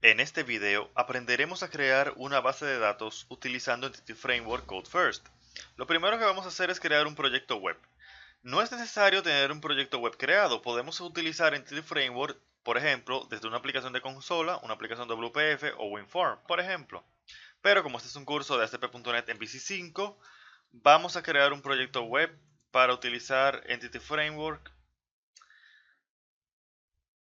En este video aprenderemos a crear una base de datos utilizando Entity Framework Code First. Lo primero que vamos a hacer es crear un proyecto web. No es necesario tener un proyecto web creado, podemos utilizar Entity Framework, por ejemplo, desde una aplicación de consola, una aplicación WPF o WinForm, por ejemplo. Pero como este es un curso de ASP.NET MVC 5, vamos a crear un proyecto web para utilizar Entity Framework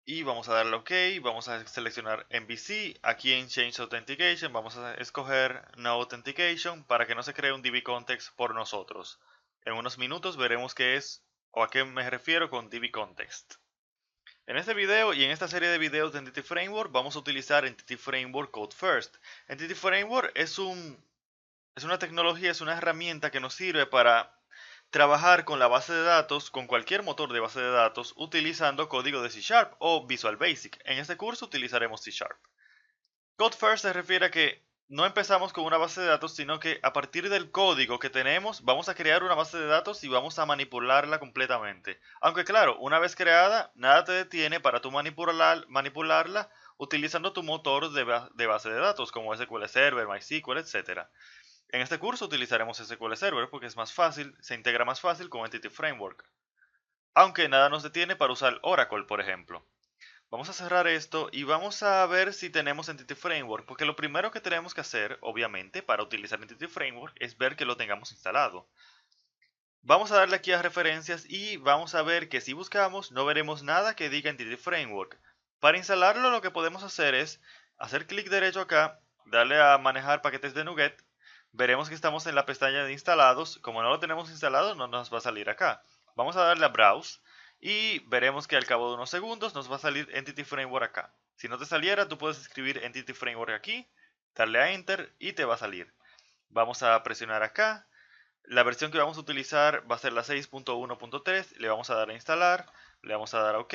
y vamos a darle OK, vamos a seleccionar MVC, aquí en Change Authentication vamos a escoger No Authentication para que no se cree un DB Context por nosotros. En unos minutos veremos qué es o a qué me refiero con DB Context. En este video y en esta serie de videos de Entity Framework vamos a utilizar Entity Framework Code First. Entity Framework es una tecnología, es una herramienta que nos sirve para trabajar con la base de datos, con cualquier motor de base de datos, utilizando código de C Sharp o Visual Basic. En este curso utilizaremos C Sharp. Code First se refiere a que no empezamos con una base de datos, sino que a partir del código que tenemos, vamos a crear una base de datos y vamos a manipularla completamente. Aunque claro, una vez creada, nada te detiene para tú manipularla utilizando tu motor de base de datos, como SQL Server, MySQL, etc. En este curso utilizaremos SQL Server porque es más fácil, se integra más fácil con Entity Framework. Aunque nada nos detiene para usar Oracle, por ejemplo. Vamos a cerrar esto y vamos a ver si tenemos Entity Framework, porque lo primero que tenemos que hacer, obviamente, para utilizar Entity Framework es ver que lo tengamos instalado. Vamos a darle aquí a referencias y vamos a ver que si buscamos no veremos nada que diga Entity Framework. Para instalarlo lo que podemos hacer es hacer clic derecho acá, darle a manejar paquetes de NuGet. Veremos que estamos en la pestaña de instalados. Como no lo tenemos instalado no nos va a salir acá. Vamos a darle a Browse y veremos que al cabo de unos segundos nos va a salir Entity Framework acá. Si no te saliera tú puedes escribir Entity Framework aquí, darle a Enter y te va a salir. Vamos a presionar acá. La versión que vamos a utilizar va a ser la 6.1.3, le vamos a dar a instalar, le vamos a dar a OK,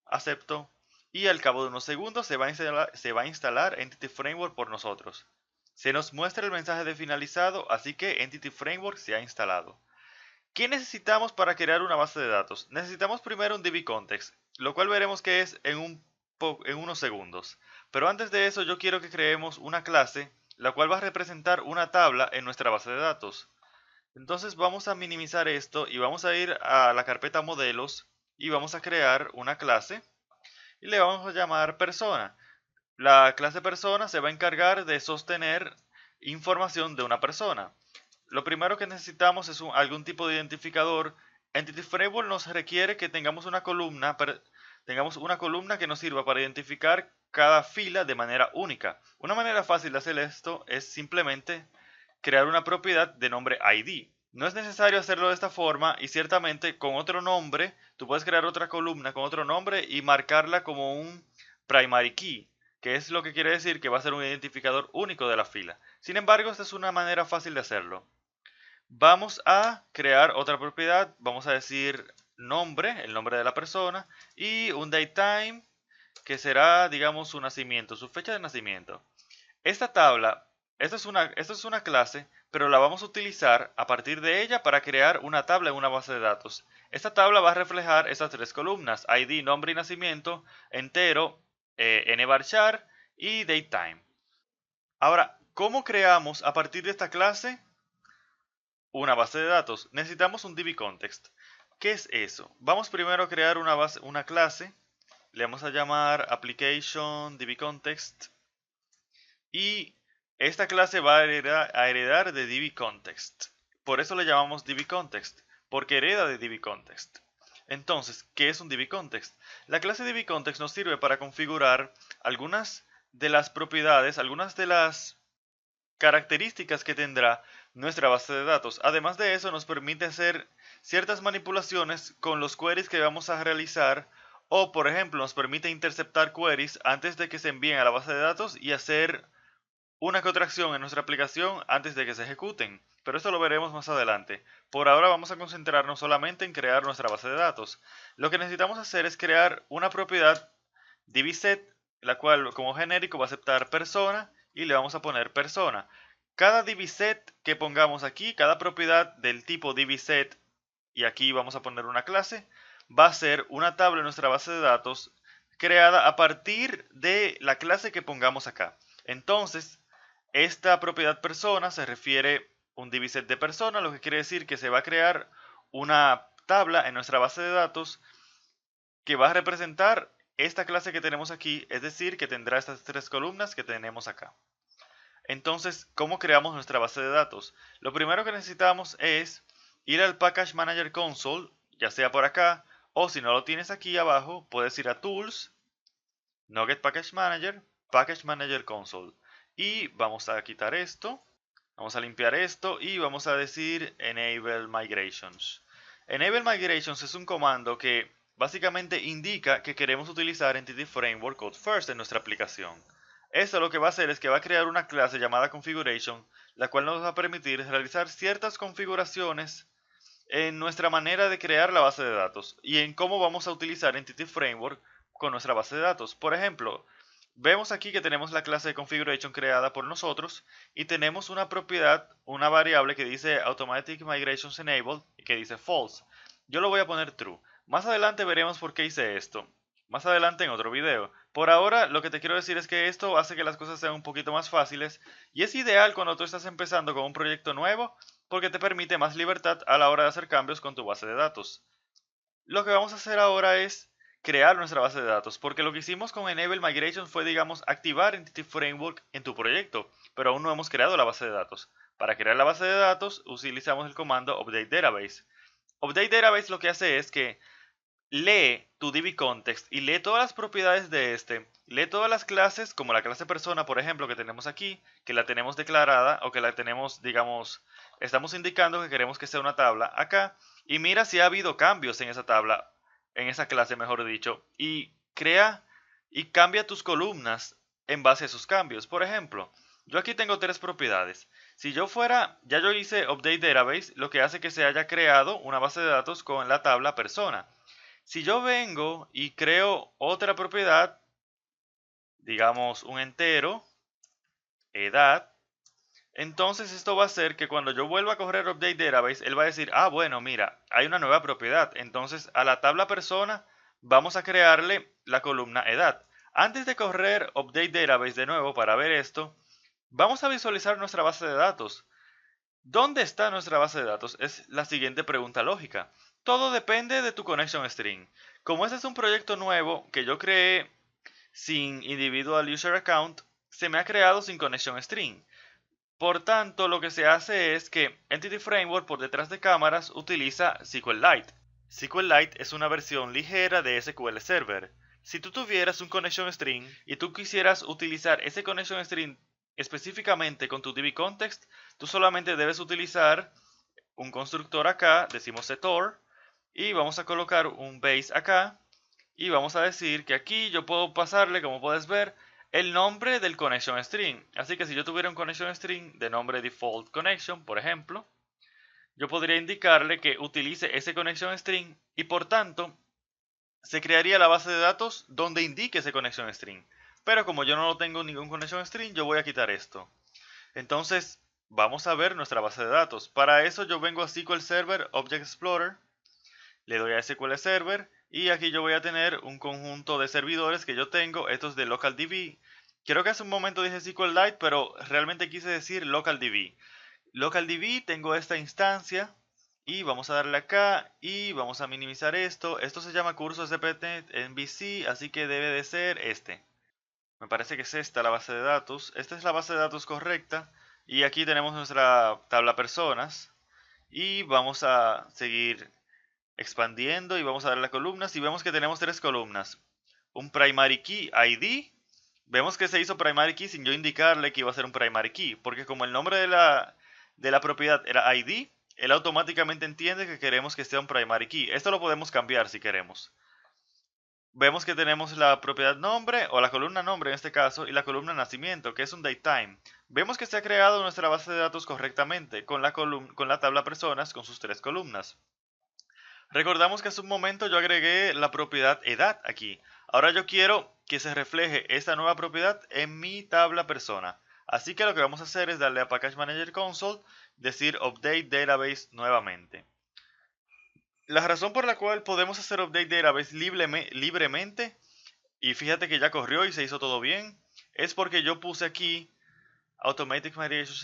acepto, y al cabo de unos segundos se va a instalar Entity Framework por nosotros. Se nos muestra el mensaje de finalizado, así que Entity Framework se ha instalado. ¿Qué necesitamos para crear una base de datos? Necesitamos primero un DB Context, lo cual veremos que es en unos segundos. Pero antes de eso yo quiero que creemos una clase, la cual va a representar una tabla en nuestra base de datos. Entonces vamos a minimizar esto y vamos a ir a la carpeta modelos y vamos a crear una clase y le vamos a llamar persona. La clase persona se va a encargar de sostener información de una persona. Lo primero que necesitamos es algún tipo de identificador. Entity Framework nos requiere que tengamos una columna que nos sirva para identificar cada fila de manera única. Una manera fácil de hacer esto es simplemente crear una propiedad de nombre ID. No es necesario hacerlo de esta forma y ciertamente con otro nombre, tú puedes crear otra columna con otro nombre y marcarla como un primary key, que es lo que quiere decir que va a ser un identificador único de la fila. Sin embargo, esta es una manera fácil de hacerlo. Vamos a crear otra propiedad, vamos a decir nombre, el nombre de la persona, y un datetime, que será, digamos, su nacimiento, su fecha de nacimiento. Esta tabla, esta es una clase, pero la vamos a utilizar a partir de ella para crear una tabla en una base de datos. Esta tabla va a reflejar estas tres columnas, ID, nombre y nacimiento, entero, nvarchar y datetime. Ahora, ¿cómo creamos a partir de esta clase una base de datos? Necesitamos un DB Context. ¿Qué es eso? Vamos primero a crear una clase, le vamos a llamar Application DB Context y esta clase va a heredar de DB Context. Por eso le llamamos DB Context, porque hereda de DB Context. Entonces, ¿qué es un DB Context? La clase DB Context nos sirve para configurar algunas de las propiedades, algunas de las características que tendrá nuestra base de datos. Además de eso, nos permite hacer ciertas manipulaciones con los queries que vamos a realizar o, por ejemplo, nos permite interceptar queries antes de que se envíen a la base de datos y hacer una que otra acción en nuestra aplicación antes de que se ejecuten, pero esto lo veremos más adelante. Por ahora vamos a concentrarnos solamente en crear nuestra base de datos. Lo que necesitamos hacer es crear una propiedad DBSet, la cual como genérico va a aceptar persona y le vamos a poner persona. Cada DBSet que pongamos aquí, cada propiedad del tipo DBSet, y aquí vamos a poner una clase, va a ser una tabla en nuestra base de datos creada a partir de la clase que pongamos acá. Entonces, esta propiedad persona se refiere a un diviset de persona, lo que quiere decir que se va a crear una tabla en nuestra base de datos que va a representar esta clase que tenemos aquí, es decir, que tendrá estas tres columnas que tenemos acá. Entonces, ¿cómo creamos nuestra base de datos? Lo primero que necesitamos es ir al Package Manager Console, ya sea por acá, o si no lo tienes aquí abajo, puedes ir a Tools, Nugget Package Manager Console. Y vamos a quitar esto, vamos a limpiar esto y vamos a decir Enable Migrations. Enable Migrations es un comando que básicamente indica que queremos utilizar Entity Framework Code First en nuestra aplicación. Esto lo que va a hacer es que va a crear una clase llamada Configuration, la cual nos va a permitir realizar ciertas configuraciones en nuestra manera de crear la base de datos y en cómo vamos a utilizar Entity Framework con nuestra base de datos. Por ejemplo, vemos aquí que tenemos la clase de Configuration creada por nosotros y tenemos una propiedad, una variable que dice Automatic Migrations Enabled y que dice False. Yo lo voy a poner True. Más adelante veremos por qué hice esto. Más adelante en otro video. Por ahora lo que te quiero decir es que esto hace que las cosas sean un poquito más fáciles y es ideal cuando tú estás empezando con un proyecto nuevo porque te permite más libertad a la hora de hacer cambios con tu base de datos. Lo que vamos a hacer ahora es crear nuestra base de datos, porque lo que hicimos con Enable Migration fue, digamos, activar Entity Framework en tu proyecto, pero aún no hemos creado la base de datos. Para crear la base de datos utilizamos el comando Update Database. Update Database lo que hace es que lee tu DB-Context y lee todas las propiedades de este, lee todas las clases, como la clase persona, por ejemplo, que tenemos aquí, que la tenemos declarada o que la tenemos, digamos, estamos indicando que queremos que sea una tabla acá, y mira si ha habido cambios en esa tabla, en esa clase, mejor dicho, y crea y cambia tus columnas en base a esos cambios. Por ejemplo, yo aquí tengo tres propiedades. Si yo fuera, ya yo hice Update Database, lo que hace que se haya creado una base de datos con la tabla persona. Si yo vengo y creo otra propiedad, digamos un entero, edad, entonces esto va a hacer que cuando yo vuelva a correr Update Database, él va a decir, ah, bueno, mira, hay una nueva propiedad. Entonces a la tabla persona vamos a crearle la columna edad. Antes de correr Update Database de nuevo para ver esto, vamos a visualizar nuestra base de datos. ¿Dónde está nuestra base de datos? Es la siguiente pregunta lógica. Todo depende de tu connection string. Como este es un proyecto nuevo que yo creé sin individual user account, se me ha creado sin connection string. Por tanto, lo que se hace es que Entity Framework por detrás de cámaras utiliza SQLite. SQLite es una versión ligera de SQL Server. Si tú tuvieras un connection string y tú quisieras utilizar ese connection string específicamente con tu DB-Context, tú solamente debes utilizar un constructor acá, decimos setor, y vamos a colocar un base acá, y vamos a decir que aquí yo puedo pasarle, como puedes ver, el nombre del connection string. Así que si yo tuviera un connection string de nombre default connection, por ejemplo, yo podría indicarle que utilice ese connection string y por tanto se crearía la base de datos donde indique ese connection string. Pero como yo no tengo ningún connection string, yo voy a quitar esto. Entonces, vamos a ver nuestra base de datos. Para eso yo vengo a SQL Server Object Explorer, le doy a SQL Server y aquí yo voy a tener un conjunto de servidores que yo tengo. Estos de LocalDB. Creo que hace un momento dije SQLite, pero realmente quise decir LocalDB. LocalDB, tengo esta instancia y vamos a darle acá y vamos a minimizar esto. Esto se llama curso SPNet MVC, así que debe de ser este. Me parece que es esta la base de datos. Esta es la base de datos correcta. Y aquí tenemos nuestra tabla personas. Y vamos a seguir expandiendo y vamos a darle a columnas. Y vemos que tenemos tres columnas. Un primary key ID. Vemos que se hizo primary key sin yo indicarle que iba a ser un primary key. Porque como el nombre de la propiedad era ID, él automáticamente entiende que queremos que sea un primary key. Esto lo podemos cambiar si queremos. Vemos que tenemos la propiedad nombre, o la columna nombre en este caso, y la columna nacimiento, que es un datetime. Vemos que se ha creado nuestra base de datos correctamente, con la tabla personas con sus tres columnas. Recordamos que hace un momento yo agregué la propiedad edad aquí. Ahora yo quiero que se refleje esta nueva propiedad en mi tabla persona. Así que lo que vamos a hacer es darle a Package Manager Console, decir Update Database nuevamente. La razón por la cual podemos hacer Update Database libremente y fíjate que ya corrió y se hizo todo bien. Es porque yo puse aquí Automatic Migrations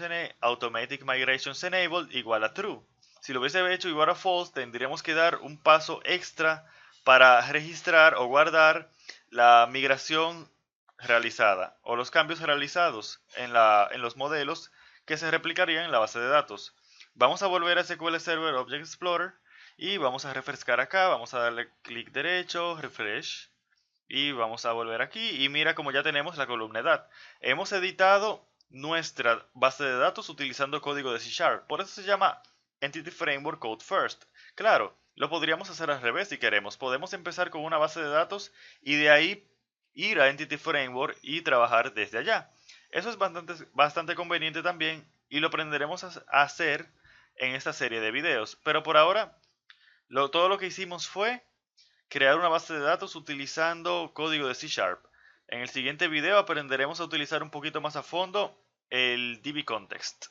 Enabled igual a True. Si lo hubiese hecho igual a False, tendríamos que dar un paso extra para registrar o guardar la migración realizada o los cambios realizados en los modelos que se replicarían en la base de datos. Vamos a volver a SQL Server Object Explorer y vamos a refrescar acá, vamos a darle clic derecho, refresh y vamos a volver aquí y mira como ya tenemos la columna edad. Hemos editado nuestra base de datos utilizando código de C#. Por eso se llama Entity Framework Code First. Claro, lo podríamos hacer al revés si queremos. Podemos empezar con una base de datos y de ahí ir a Entity Framework y trabajar desde allá. Eso es bastante conveniente también y lo aprenderemos a hacer en esta serie de videos. Pero por ahora, todo lo que hicimos fue crear una base de datos utilizando código de C#. En el siguiente video aprenderemos a utilizar un poquito más a fondo el DB Context.